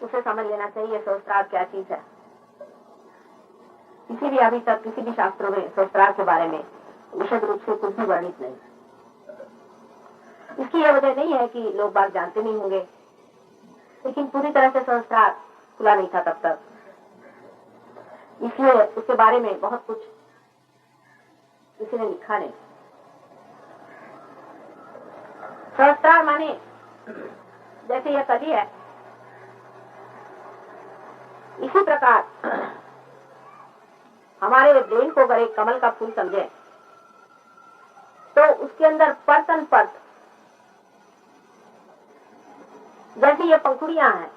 उसे समझ लेना चाहिए सहस्त्रार क्या चीज है। किसी भी अभी तक किसी भी शास्त्रों में सहस्त्रार के बारे में विशद रूप से कुछ भी वर्णित नहीं। इसकी यह वजह नहीं है कि लोग बात जानते नहीं होंगे, लेकिन पूरी तरह से सहस्त्रार खुला नहीं था तब तक, इसलिए उसके बारे में बहुत कुछ किसी ने लिखा नहीं। सहस्त्रार माने जैसे यह कली है, इसी प्रकार हमारे ब्रेन को अगर एक कमल का फूल समझे तो उसके अंदर परतन परत जैसी ये पंखुड़ियां हैं,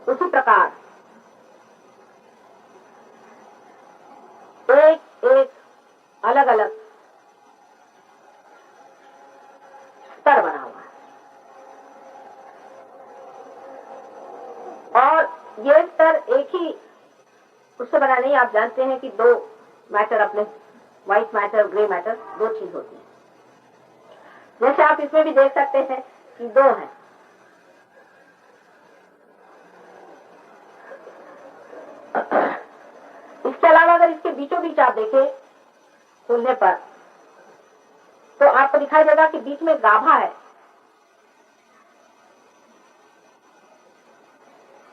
उसी प्रकार एक एक अलग अलग स्तर बना हुआ है। और ये स्तर एक ही उससे बना नहीं। आप जानते हैं कि दो मैटर अपने, व्हाइट मैटर ग्रे मैटर, दो चीज होती है। जैसे आप इसमें भी देख सकते हैं कि दो हैं। इसके अलावा अगर इसके बीचों बीच आप देखें खुलने पर तो आपको दिखाई देगा कि बीच में गाभा है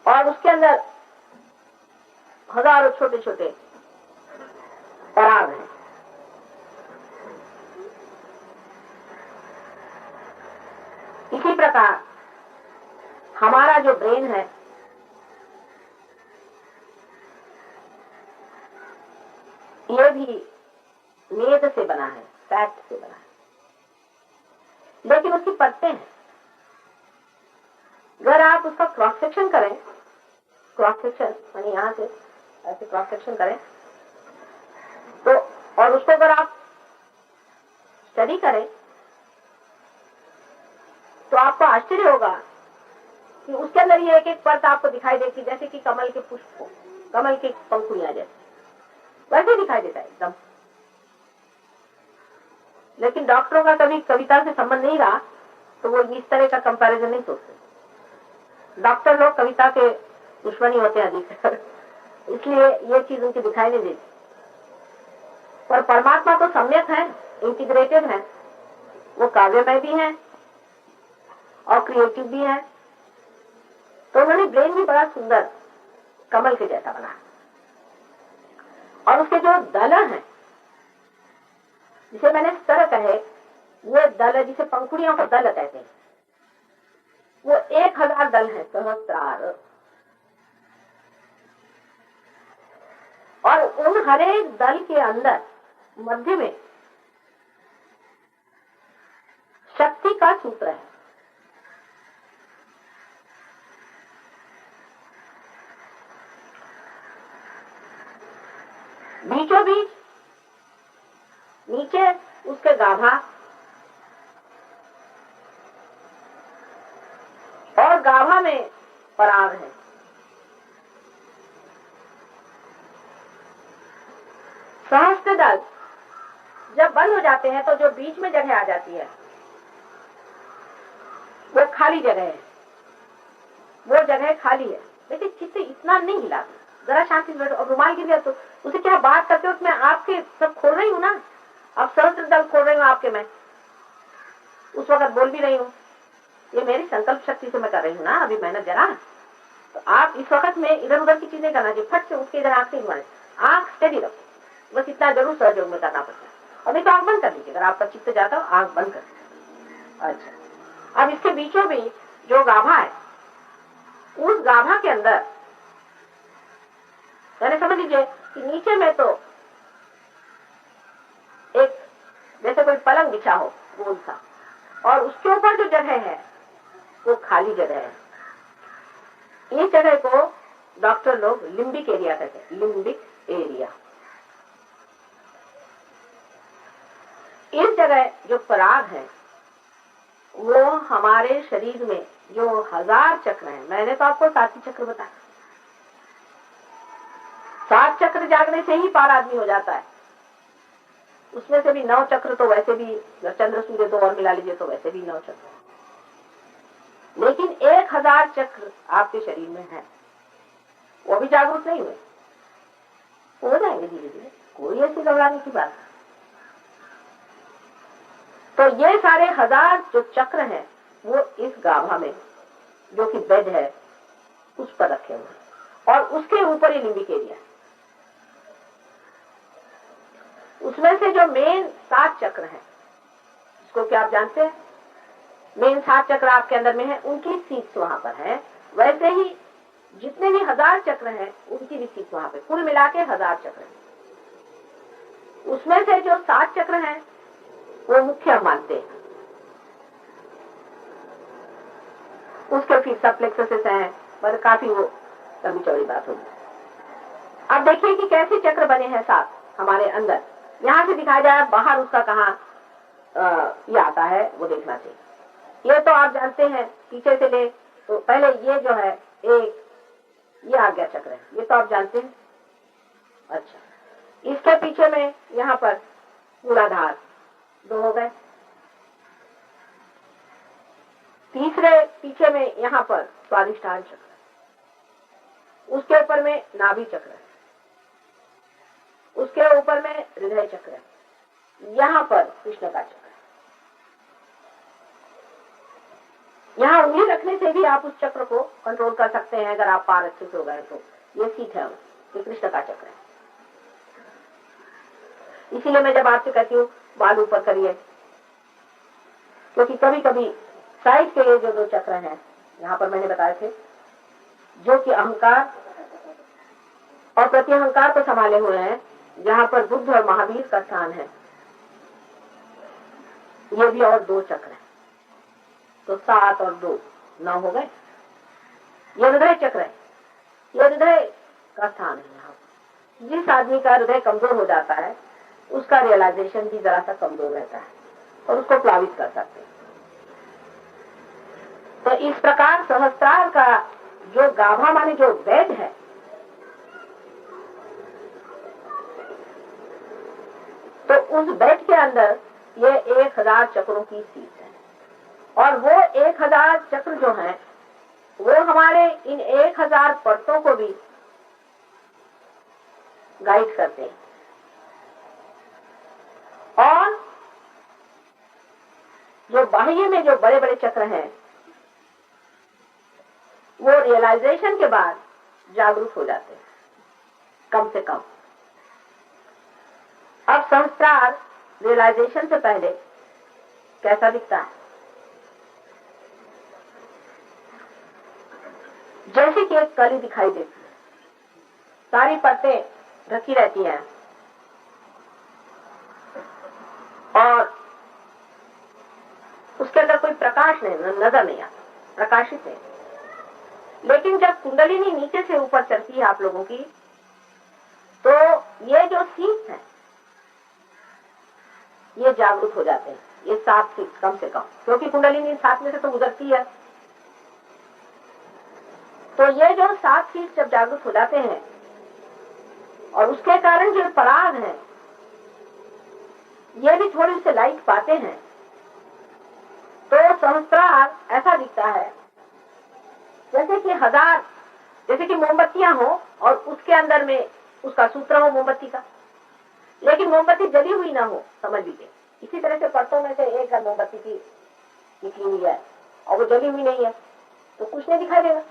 और उसके अंदर हजारों छोटे छोटे पराग हैं। इसी प्रकार हमारा जो ब्रेन है ये भी मेद से बना है, फैट से बना है, लेकिन उसकी परतें हैं। अगर आप उसका क्रॉस सेक्शन करें, क्रॉस सेक्शन यानी यहां से ऐसे क्रॉस सेक्शन करें तो, और उसको अगर आप स्टडी करें तो आपको आश्चर्य होगा कि उसके अंदर ये एक एक परत आपको दिखाई देती, जैसे कि कमल के पुष्प, कमल के पंखुड़ियां जैसे वैसे दिखाई देता है एकदम। लेकिन डॉक्टरों का कभी कविता से संबंध नहीं रहा तो वो इस तरह का कंपैरिजन नहीं सोचते। डॉक्टर लोग कविता के दुश्मनी होते हैं अधिकतर, इसलिए ये चीज उनकी दिखाई नहीं देती। पर परमात्मा तो सम्यक है, इंटीग्रेटेड है, वो काव्यमय भी है और क्रिएटिव भी है। तो उन्होंने ब्रेन भी बड़ा सुंदर कमल के जैसा बना और उसके जो दल हैं, जिसे मैंने स्तर कहे, ये दल जिसे पंखुड़ियों को दल कहते हैं, वो 1000 दल है, सहस्त्रार। और उन हर एक दल के अंदर मध्य में शक्ति का सूत्र है। बीचों बीच नीचे उसके गाभा और गाभा में पराग है। सहस्त्र दल जब बंद हो जाते हैं तो जो बीच में जगह आ जाती है वो खाली जगह है, वो जगह खाली है। लेकिन चित्त इतना नहीं हिला, जरा शांति से बैठो। और रुमाल गिर गया तो उसे क्या बात करते हो, उसमें आपके सब खोल रही हूँ ना, अब सहस्त्र दल खोल रही हूँ आपके, मैं उस वक्त बोल भी रही हूँ, ये मेरी संकल्प शक्ति से मैं कर रही हूँ ना अभी मेहनत जरा। तो आप इस वक्त में इधर उधर की चीजें करना चाहिए, फट से उसके इधर आंख नहीं घुमाने, आंख स्टेडी रखो, बस इतना जरूर सहयोग में करना पड़ता है। और नहीं तो आंख बंद कर दीजिए, अगर आपका चित्त जाता हो आंख बंद कर। अच्छा, अब इसके बीचों बीच जो गाभा है, उस गाभा के अंदर यानी समझ लीजिए कि नीचे में तो एक जैसे कोई पलंग बिछा हो गोल सा, और उसके ऊपर जो जगह है वो खाली जगह है। इस जगह को डॉक्टर लोग लिम्बिक एरिया कहते हैं, लिम्बिक एरिया। इस जगह जो पराग है वो हमारे शरीर में जो 1000 चक्र हैं, मैंने तो आपको 7 चक्र बताया, 7 चक्र जागने से ही पार आदमी हो जाता है। उसमें से भी 9 चक्र तो वैसे भी, चंद्र सूर्य तो और मिला लीजिए तो वैसे भी 9 चक्र, लेकिन 1000 चक्र आपके शरीर में है, वो भी जागरूक नहीं हुए, हो जाएंगे धीरे धीरे, कोई ऐसी घबराने की बात। तो ये सारे 1000 जो चक्र हैं वो इस गाभा में जो कि बेड है उस पर रखे हुए हैं, और उसके ऊपर ही लिम्बिक एरिया। उसमें से जो मेन 7 चक्र हैं, इसको क्या आप जानते हैं? मेन 7 चक्र आपके अंदर में है, उनकी सीट्स वहां पर है। वैसे ही जितने भी 1000 चक्र हैं उनकी भी सीट वहां पे, कुल मिला के 1000 चक्र हैं। उसमें से जो 7 चक्र हैं वो मुख्य मानते हैं, उसके फिर सब प्लेक्ससेस हैं, पर काफी वो लंबी चौड़ी बात होगी। अब देखिए कि कैसे चक्र बने हैं 7 हमारे अंदर। यहां से दिखाया जाए, बाहर उसका कहाँ ये आता है वो देखना चाहिए। ये तो आप जानते हैं, पीछे से ले तो पहले ये जो है एक ये आज्ञा चक्र है, ये तो आप जानते हैं। अच्छा, इसके पीछे में यहाँ पर मूलाधार 2 हो गए। तीसरे पीछे में यहाँ पर स्वादिष्ठान चक्र, उसके ऊपर में नाभि चक्र है, उसके ऊपर में हृदय चक्र है, यहाँ पर कृष्ण का चक्र है। यहाँ उंगली रखने से भी आप उस चक्र को कंट्रोल कर सकते हैं, अगर आप पारदर्शी हो गए तो। ये सीख है, ये कृष्ण का चक्र है। इसीलिए मैं जब आपसे कहती हूँ बाल ऊपर करिए, क्योंकि कभी कभी साइड के ये जो 2 चक्र हैं यहाँ पर मैंने बताए थे, जो कि अहंकार और प्रति अहंकार को संभाले हुए हैं, जहाँ पर बुद्ध और महावीर का स्थान है, ये भी और 2 चक्र हैं, तो 7 और 2 9 हो गए। ये हृदय चक्र है, ये हृदय का स्थान है। यहाँ जिस आदमी का हृदय कमजोर हो जाता है उसका रियलाइजेशन भी जरा सा कमजोर रहता है और उसको प्लावित कर सकते हैं। तो इस प्रकार सहस्त्रार का जो गाभा माने जो बेड है, तो उस बेड के अंदर ये 1000 चक्रों की सीट है, और वो 1000 चक्र जो हैं वो हमारे इन 1000 परतों को भी गाइड करते हैं। और जो बाह्य में जो बड़े बड़े चक्र हैं वो रियलाइजेशन के बाद जागरूक हो जाते हैं, कम से कम। अब सहस्त्रार रियलाइजेशन से पहले कैसा दिखता है? जैसे कि एक कली दिखाई देती है, सारी परतें ढकी रहती हैं और उसके अंदर कोई प्रकाश नहीं, नजर नहीं आता, प्रकाशित है। लेकिन जब कुंडलिनी नीचे से ऊपर चलती है आप लोगों की, तो ये जो सीट है ये जागरूक हो जाते हैं, ये 7 सीट कम से कम, क्योंकि कुंडलिनी 7 में से तो गुजरती है। तो ये जो 7 सीट जब जागरूक हो जाते हैं और उसके कारण जो पराग है ये भी थोड़ी से लाइट पाते हैं, तो सहस्त्रार ऐसा दिखता है जैसे कि 1000, जैसे कि मोमबत्तियां हो और उसके अंदर में उसका सूत्र हो मोमबत्ती का, लेकिन मोमबत्ती जली हुई ना हो, समझ लीजिए। इसी तरह से परतों में से एक मोमबत्ती की निकली हुई है और वो जली हुई नहीं है, तो कुछ नहीं दिखाई देगा।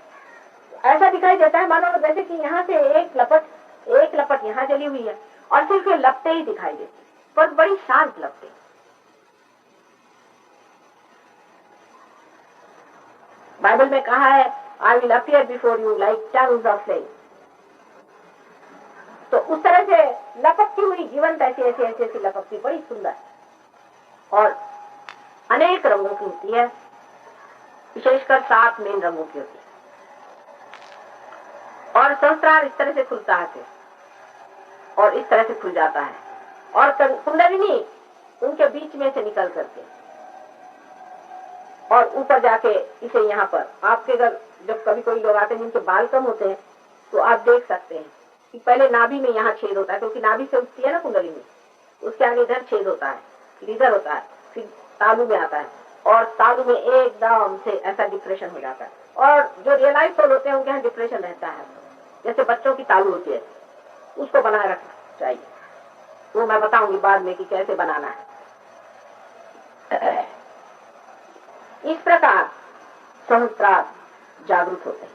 ऐसा दिखाई देता है मानो जैसे कि यहाँ से एक लपट यहाँ जली हुई है और सिर्फ ये लपटें ही दिखाई देती, पर बड़ी शांत लपटें। बाइबल में कहा है, I will appear before you like tongues of flame. तो उस तरह से लपकती हुई जीवंत ऐसी लपकती, बड़ी सुंदर और अनेक रंगों की होती है, विशेषकर 7 मेन रंगों की होती है। और सहस्त्रार इस तरह से खुलता है और इस तरह से खुल जाता है, और कुंडलिनी उनके बीच में से निकल करके और ऊपर जाके इसे यहाँ पर आपके घर जब कभी कोई लोग आते हैं जिनके बाल कम होते हैं, तो आप देख सकते हैं कि पहले नाभि में यहाँ छेद होता है, क्योंकि नाभि से उठती है ना कुंडलिनी, उसके आगे इधर छेद होता है, फिर इधर होता है, फिर तालू में आता है और तालू में एकदम से ऐसा डिप्रेशन हो जाता है। और जो रियलाइज सोल होते हैं उनके यहाँ डिप्रेशन रहता है, जैसे बच्चों की तालू होती है, उसको बनाए रखना चाहिए। वो मैं बताऊंगी बाद में कि कैसे बनाना है। इस प्रकार सहस्त्रार जागरूक होते हैं।